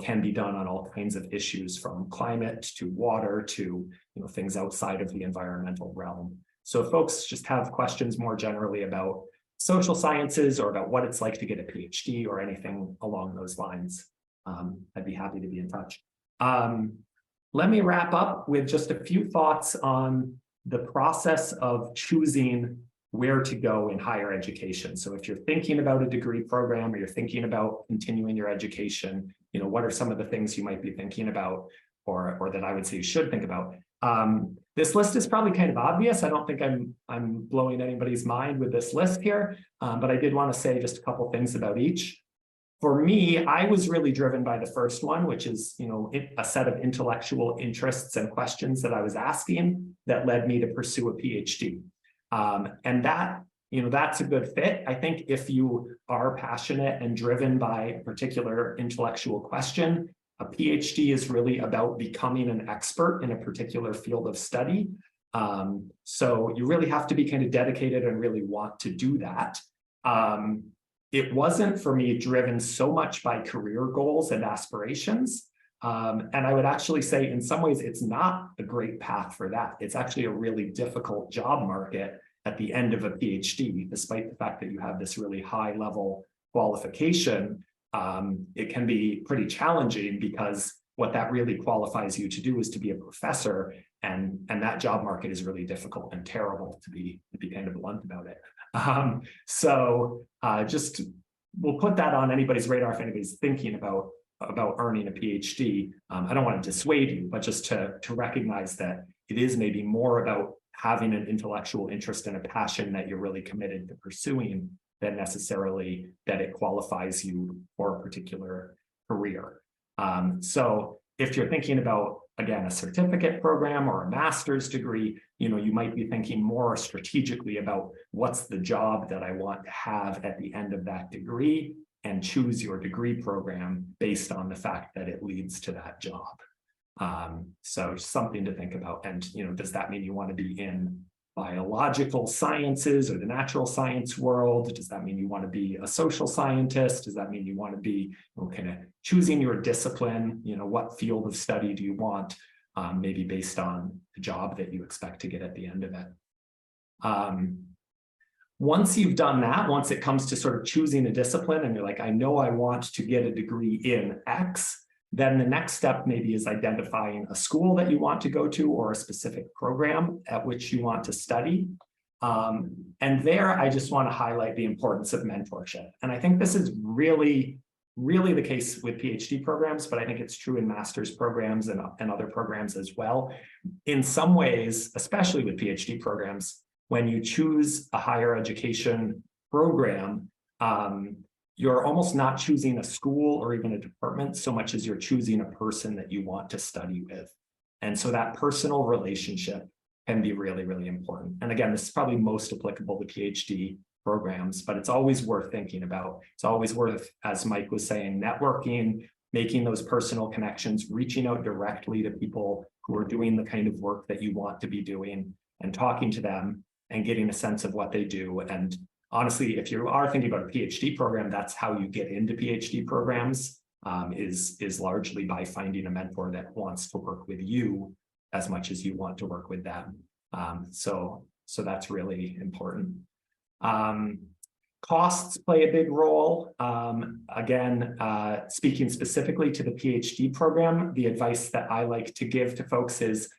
[SPEAKER 5] can be done on all kinds of issues, from climate to water to things outside of the environmental realm. So if folks just have questions more generally about social sciences or about what it's like to get a PhD or anything along those lines, I'd be happy to be in touch. Let me wrap up with just a few thoughts on the process of choosing where to go in higher education. So if you're thinking about a degree program or you're thinking about continuing your education, what are some of the things you might be thinking about or that I would say you should think about? This list is probably kind of obvious. I don't think I'm blowing anybody's mind with this list here, but I did want to say just a couple things about each. For me, I was really driven by the first one, which is, a set of intellectual interests and questions that I was asking that led me to pursue a PhD. And that, that's a good fit. I think if you are passionate and driven by a particular intellectual question, a PhD is really about becoming an expert in a particular field of study. So you really have to be kind of dedicated and really want to do that. It wasn't for me driven so much by career goals and aspirations. And I would actually say in some ways, it's not a great path for that. It's actually a really difficult job market at the end of a PhD, despite the fact that you have this really high level qualification. It can be pretty challenging because what that really qualifies you to do is to be a professor, and that job market is really difficult and terrible, to be kind of blunt about it. So just we'll put that on anybody's radar if anybody's thinking about earning a PhD. I don't want to dissuade you, but just to recognize that it is maybe more about having an intellectual interest and a passion that you're really committed to pursuing than necessarily that it qualifies you for a particular career. So if you're thinking about, again, a certificate program or a master's degree, you might be thinking more strategically about what's the job that I want to have at the end of that degree, and choose your degree program based on the fact that it leads to that job. So something to think about. And, does that mean you want to be in biological sciences or the natural science world? Does that mean you want to be a social scientist? Does that mean you want to be kind of choosing your discipline? What field of study do you want? Maybe based on the job that you expect to get at the end of it. Once you've done that, once it comes to sort of choosing a discipline and you're like, I know I want to get a degree in X, then the next step maybe is identifying a school that you want to go to or a specific program at which you want to study. And there, I just want to highlight the importance of mentorship. And I think this is really the case with PhD programs, but I think it's true in master's programs and other programs as well. In some ways, especially with PhD programs, when you choose a higher education program, you're almost not choosing a school or even a department so much as you're choosing a person that you want to study with. And so that personal relationship can be really, really important. And again, this is probably most applicable to PhD programs, but it's always worth thinking about. It's always worth, as Mike was saying, networking, making those personal connections, reaching out directly to people who are doing the kind of work that you want to be doing and talking to them and getting a sense of what they do. And honestly, if you are thinking about a PhD program, that's how you get into PhD programs, is largely by finding a mentor that wants to work with you as much as you want to work with them. So that's really important. Costs play a big role. Again, speaking specifically to the PhD program, the advice that I like to give to folks is,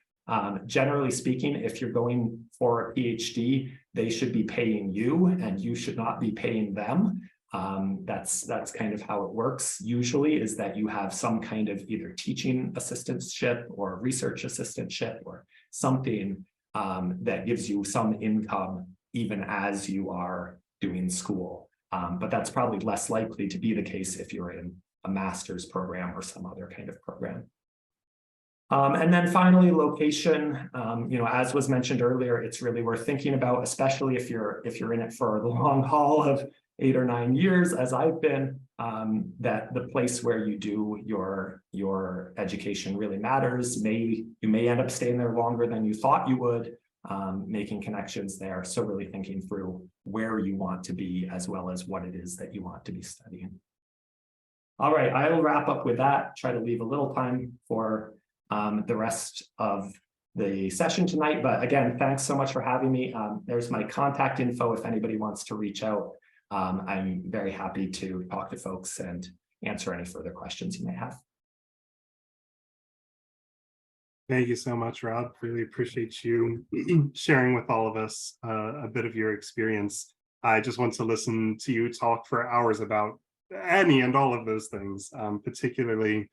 [SPEAKER 5] generally speaking, if you're going for a PhD, they should be paying you and you should not be paying them. That's kind of how it works usually, is that you have some kind of either teaching assistantship or research assistantship or something that gives you some income even as you are doing school. But that's probably less likely to be the case if you're in a master's program or some other kind of program. And then finally, location, as was mentioned earlier, it's really worth thinking about, especially if you're in it for the long haul of 8 or 9 years, as I've been, that the place where you do your education really matters. You may end up staying there longer than you thought you would, making connections there. So really thinking through where you want to be as well as what it is that you want to be studying. All right, I will wrap up with that, try to leave a little time for the rest of the session tonight. But again, thanks so much for having me. There's my contact info if anybody wants to reach out. I'm very happy to talk to folks and answer any further questions you may have.
[SPEAKER 1] Thank you so much, Rob. Really appreciate you sharing with all of us a bit of your experience. I just want to listen to you talk for hours about any and all of those things, particularly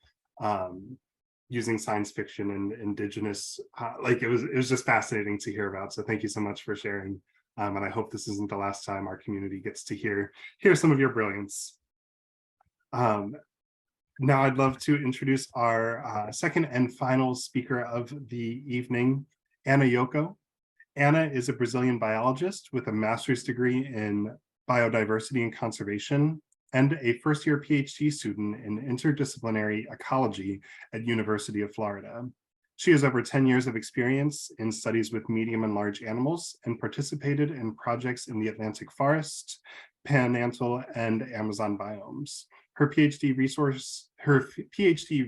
[SPEAKER 1] using science fiction and indigenous, it was just fascinating to hear about. So thank you so much for sharing. And I hope this isn't the last time our community gets to hear some of your brilliance. Now I'd love to introduce our second and final speaker of the evening, Ana Yoko. Ana is a Brazilian biologist with a master's degree in biodiversity and conservation and a first-year PhD student in interdisciplinary ecology at University of Florida. She has over 10 years of experience in studies with medium and large animals and participated in projects in the Atlantic forest, Panhandle, and Amazon biomes. Her PhD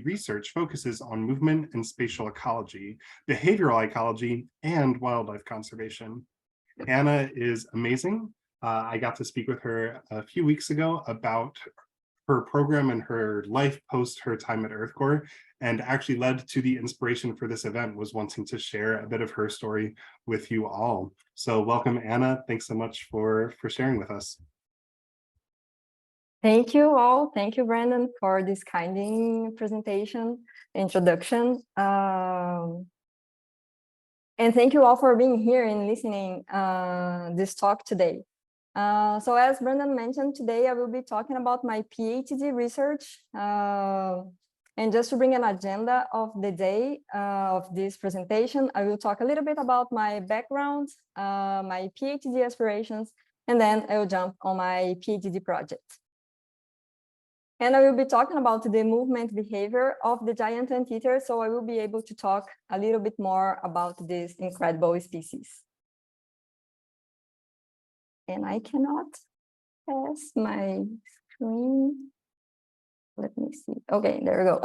[SPEAKER 1] research focuses on movement and spatial ecology, behavioral ecology, and wildlife conservation. Ana is amazing. I got to speak with her a few weeks ago about her program and her life post her time at EarthCorps, and actually led to the inspiration for this event was wanting to share a bit of her story with you all. So welcome, Ana. Thanks so much for sharing with us.
[SPEAKER 6] Thank you all. Thank you, Brandon, for this kind presentation, introduction. And thank you all for being here and listening this talk today. So as Brendan mentioned, today I will be talking about my PhD research. And just to bring an agenda of the day of this presentation, I will talk a little bit about my background, my PhD aspirations, and then I will jump on my PhD project. And I will be talking about the movement behavior of the giant anteater, so I will be able to talk a little bit more about this incredible species. And I cannot pass my screen. Let me see. Okay, there we go.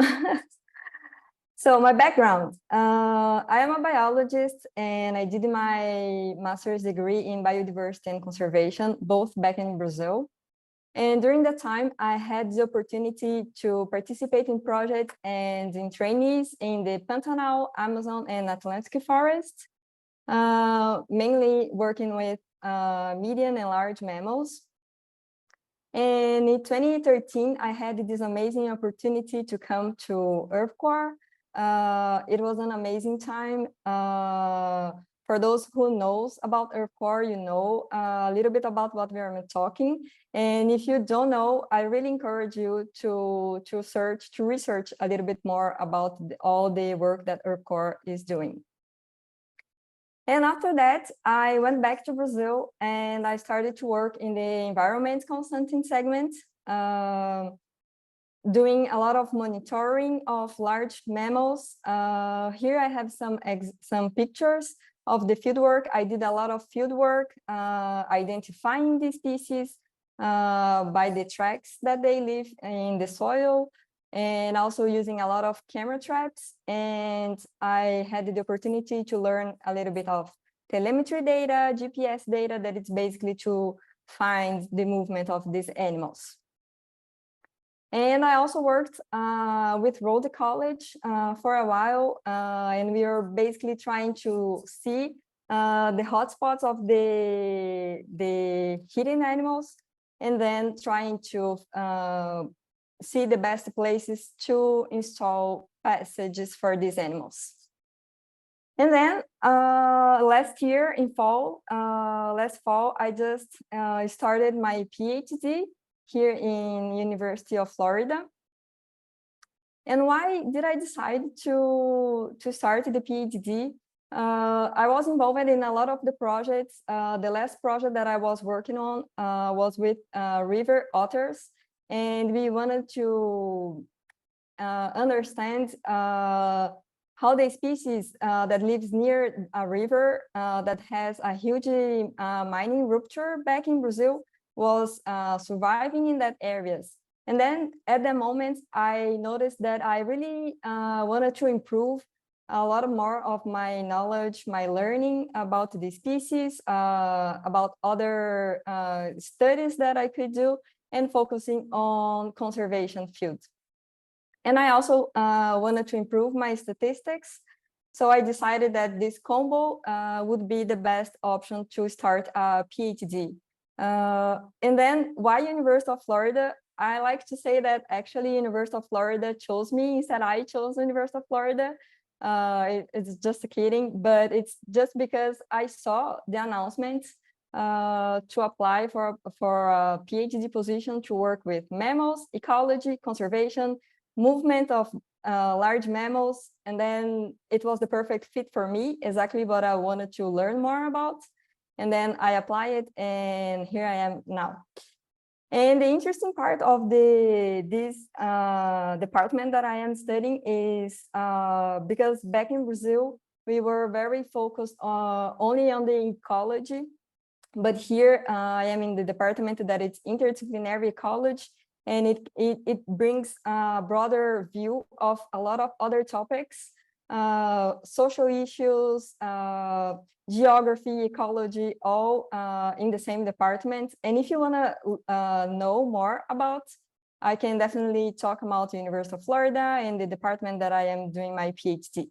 [SPEAKER 6] So my background, I am a biologist and I did my master's degree in biodiversity and conservation, both back in Brazil. And during that time, I had the opportunity to participate in projects and in trainees in the Pantanal, Amazon, and Atlantic forest, mainly working with medium and large mammals. And in 2013, I had this amazing opportunity to come to EarthCorps. It was an amazing time. For those who knows about EarthCorps, you know a little bit about what we are talking. And if you don't know, I really encourage you to research a little bit more about all the work that EarthCorps is doing. And after that, I went back to Brazil and I started to work in the environment consulting segment, doing a lot of monitoring of large mammals. Here I have some pictures of the fieldwork. I did a lot of fieldwork, identifying the species by the tracks that they leave in the soil, and also using a lot of camera traps. And I had the opportunity to learn a little bit of telemetry data, GPS data, that it's basically to find the movement of these animals. And I also worked with Rhodes College for a while, and we are basically trying to see the hotspots of the hidden animals, and then trying to see the best places to install passages for these animals. And then last year in last fall, I just started my PhD here in University of Florida. And why did I decide to start the PhD? I was involved in a lot of the projects. The last project that I was working on was with river otters, and we wanted to understand how the species that lives near a river that has a huge mining rupture back in Brazil was surviving in that areas. And then at the moment, I noticed that I really wanted to improve a lot more of my knowledge, my learning about the species, about other studies that I could do, and focusing on conservation fields. And I also wanted to improve my statistics. So I decided that this combo would be the best option to start a PhD. And then why University of Florida? I like to say that actually University of Florida chose me instead I chose University of Florida. It's just kidding, but it's just because I saw the announcement to apply for a PhD position to work with mammals, ecology, conservation, movement of large mammals, and then it was the perfect fit for me, exactly what I wanted to learn more about. And then I applied, and here I am now. And the interesting part of this department that I am studying is because back in Brazil, we were very focused only on the ecology, but here I am in the department that it's interdisciplinary ecology, and it brings a broader view of a lot of other topics, social issues, geography, ecology, all in the same department. And if you want to know more about, I can definitely talk about the University of Florida and the department that I am doing my PhD.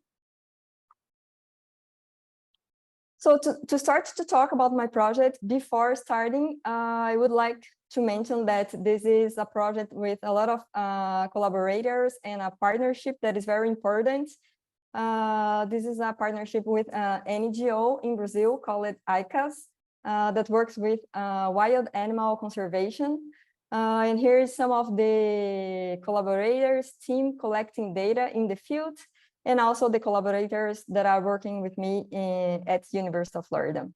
[SPEAKER 6] So to start to talk about my project, before starting, I would like to mention that this is a project with a lot of collaborators and a partnership that is very important. This is a partnership with an NGO in Brazil called ICAS that works with wild animal conservation. And here is some of the collaborators team collecting data in the field, and also the collaborators that are working with me at University of Florida.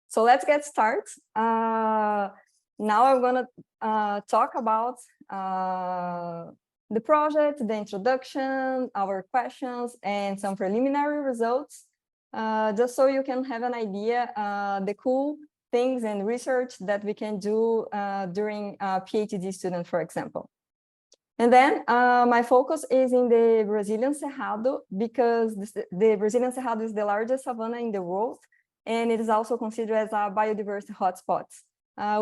[SPEAKER 6] So let's get started. Now I'm gonna talk about the project, the introduction, our questions, and some preliminary results, just so you can have an idea the cool things and research that we can do during a PhD student, for example. And then my focus is in the Brazilian Cerrado, because the Brazilian Cerrado is the largest savanna in the world, and it is also considered as a biodiversity hotspot,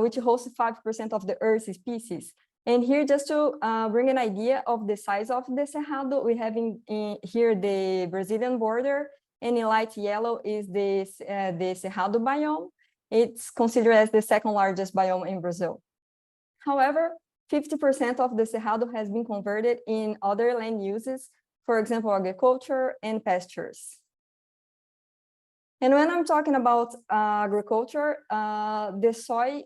[SPEAKER 6] which hosts 5% of the Earth's species. And here, just to bring an idea of the size of the Cerrado, we have in here the Brazilian border, and in light yellow is the Cerrado biome. It's considered as the second largest biome in Brazil. However, 50% of the Cerrado has been converted in other land uses, for example, agriculture and pastures. And when I'm talking about agriculture, the soy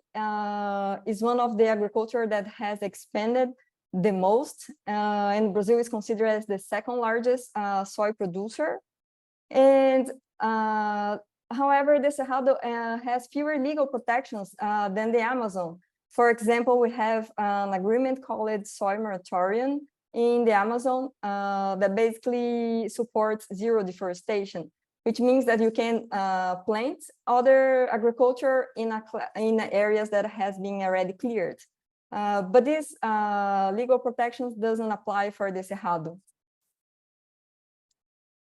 [SPEAKER 6] is one of the agriculture that has expanded the most, and Brazil is considered as the second largest soy producer. And however, the Cerrado has fewer legal protections than the Amazon. For example, we have an agreement called Soy Moratorium in the Amazon that basically supports zero deforestation, which means that you can plant other agriculture in areas that has been already cleared. But these legal protections doesn't apply for the Cerrado.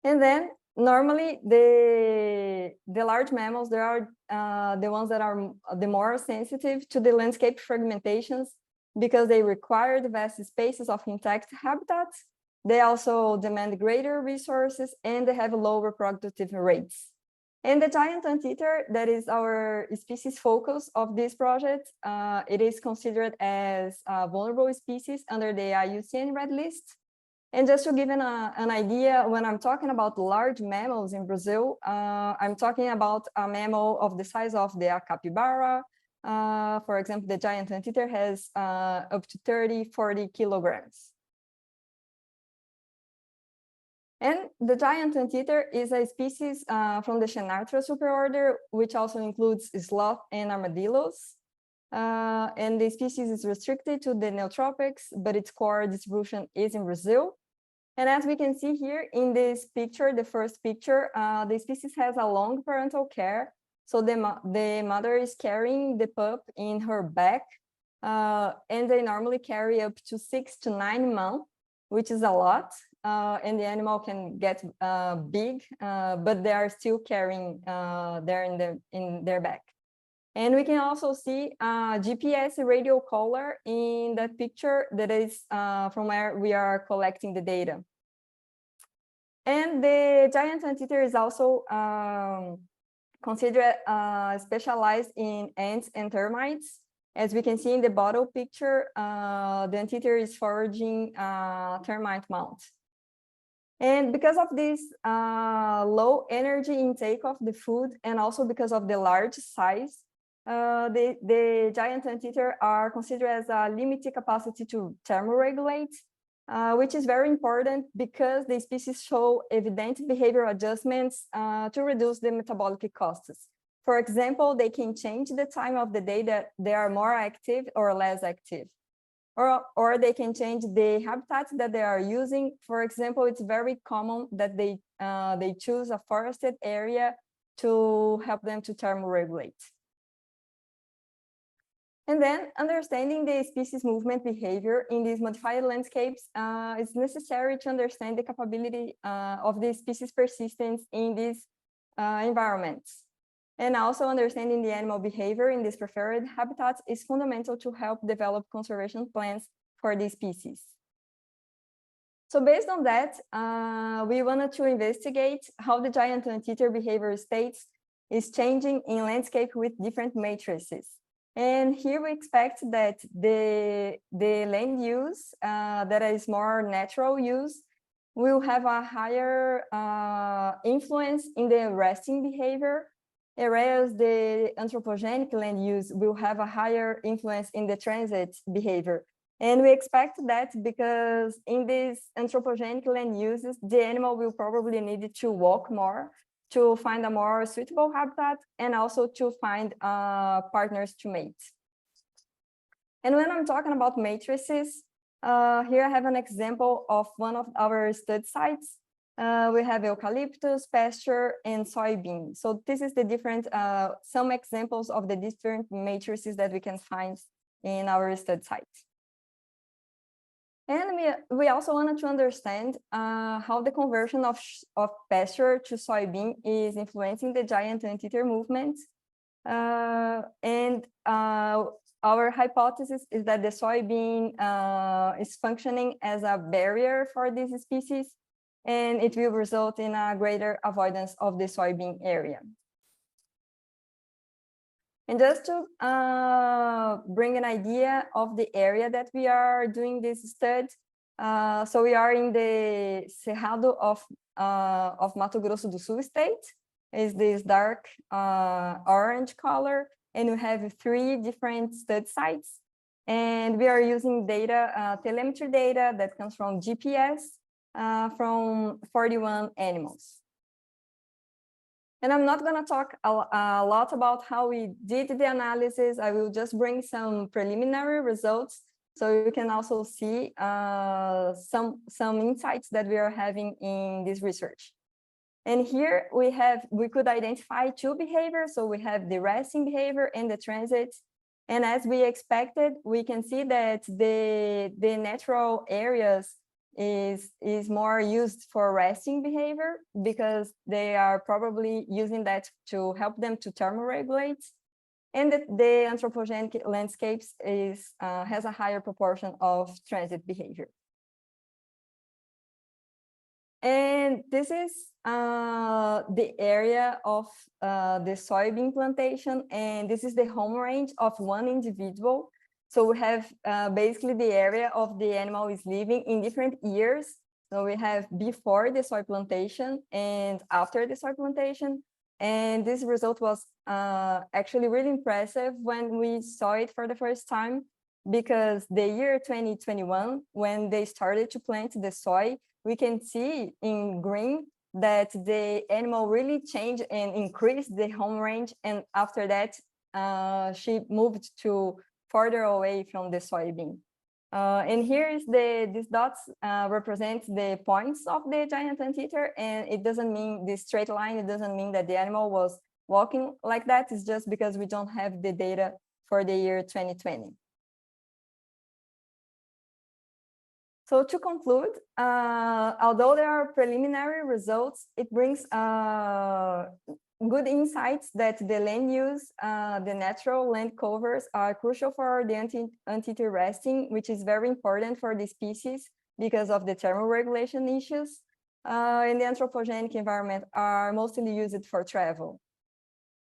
[SPEAKER 6] And then normally the large mammals, they are the ones that are the more sensitive to the landscape fragmentations, because they require the vast spaces of intact habitats. They also demand greater resources, and they have low reproductive rates. And the giant anteater, that is our species focus of this project, it is considered as a vulnerable species under the IUCN Red List. And just to give an idea, when I'm talking about large mammals in Brazil, I'm talking about a mammal of the size of the capybara. For example, the giant anteater has up to 30-40 kilograms. And the giant anteater is a species from the Chenarthra superorder, which also includes sloth and armadillos. And the species is restricted to the neotropics, but its core distribution is in Brazil. And as we can see here in this picture, the first picture, the species has a long parental care. So the mother is carrying the pup in her back, and they normally carry up to 6 to 9 months, which is a lot. And the animal can get big, but they are still carrying there in their back. And we can also see GPS radio collar in that picture that is from where we are collecting the data. And the giant anteater is also considered specialized in ants and termites. As we can see in the bottom picture, the anteater is foraging termite mounds. And because of this low energy intake of the food, and also because of the large size, the giant anteater are considered as a limited capacity to thermoregulate, which is very important because the species show evident behavioral adjustments to reduce the metabolic costs. For example, they can change the time of the day that they are more active or less active. Or they can change the habitats that they are using. For example, it's very common that they choose a forested area to help them to thermoregulate. And then understanding the species movement behavior in these modified landscapes is necessary to understand the capability of the species persistence in these environments. And also understanding the animal behavior in these preferred habitats is fundamental to help develop conservation plans for these species. So based on that, we wanted to investigate how the giant anteater behavior states is changing in landscape with different matrices. And here we expect that the land use that is more natural use will have a higher influence in the resting behavior, whereas the anthropogenic land use will have a higher influence in the transit behavior. And we expect that because in these anthropogenic land uses, the animal will probably need to walk more to find a more suitable habitat and also to find partners to mate. And when I'm talking about matrices, here I have an example of one of our study sites. We have eucalyptus, pasture, and soybean. So this is the different, some examples of the different matrices that we can find in our study site. And we also wanted to understand how the conversion of pasture to soybean is influencing the giant anteater movement. Our hypothesis is that the soybean is functioning as a barrier for these species, and it will result in a greater avoidance of the soybean area. And just to bring an idea of the area that we are doing this study, so we are in the Cerrado of Mato Grosso do Sul state, is this dark orange color, and we have 3 different study sites. And we are using data, telemetry data that comes from GPS from 41 animals. And I'm not going to talk a lot about how we did the analysis. I will just bring some preliminary results so you can also see some insights that we are having in this research. And here we could identify 2 behaviors. So we have the resting behavior and the transit. And as we expected, we can see that the natural areas is more used for resting behavior because they are probably using that to help them to thermoregulate. And the anthropogenic landscapes has a higher proportion of transit behavior. And this is the area of the soybean plantation, and this is the home range of one individual. So we have basically the area of the animal is living in different years. So we have before the soy plantation and after the soy plantation. And this result was actually really impressive when we saw it for the first time, because the year 2021, when they started to plant the soy, we can see in green that the animal really changed and increased the home range. And after that, she moved to further away from the soybean. And here is these dots represent the points of the giant anteater, and it doesn't mean the straight line. It doesn't mean that the animal was walking like that. It's just because we don't have the data for the year 2020. So to conclude, although there are preliminary results, it brings good insights that the land use, the natural land covers are crucial for the anteater resting, which is very important for the species because of the thermoregulation issues. And the anthropogenic environment are mostly used for travel.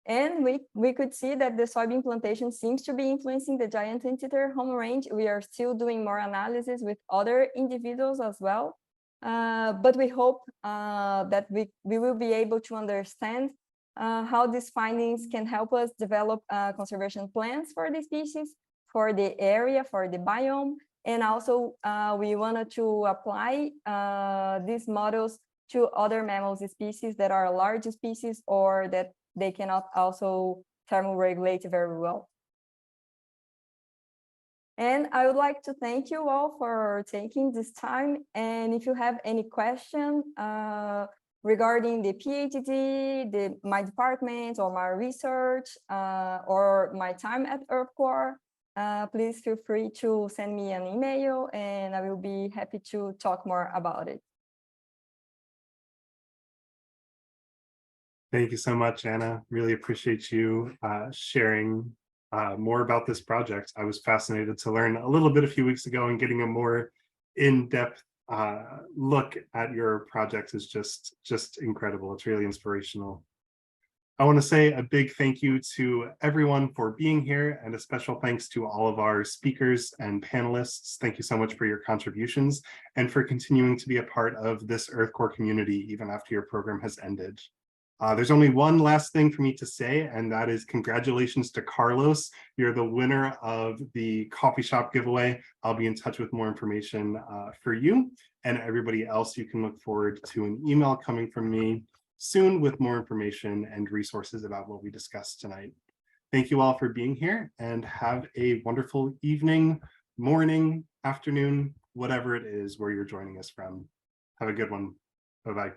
[SPEAKER 6] And we could see that the soybean plantation seems to be influencing the giant anteater home range. We are still doing more analysis with other individuals as well. But we hope that we will be able to understand how these findings can help us develop conservation plans for the species, for the area, for the biome. And also we wanted to apply these models to other mammal species that are large species or that they cannot also thermoregulate very well. And I would like to thank you all for taking this time. And if you have any question regarding the PhD, my department or my research or my time at EarthCorps, please feel free to send me an email and I will be happy to talk more about it.
[SPEAKER 1] Thank you so much, Anna. Really appreciate you sharing more about this project. I was fascinated to learn a little bit a few weeks ago, and getting a more in-depth look at your project is just incredible. It's really inspirational. I want to say a big thank you to everyone for being here, and a special thanks to all of our speakers and panelists. Thank you so much for your contributions and for continuing to be a part of this EarthCorps community even after your program has ended. There's only one last thing for me to say, and that is congratulations to Carlos. You're the winner of the coffee shop giveaway. I'll be in touch with more information for you, and everybody else. You can look forward to an email coming from me soon with more information and resources about what we discussed tonight. Thank you all for being here, and have a wonderful evening, morning, afternoon, whatever it is where you're joining us from. Have a good one. Bye-bye.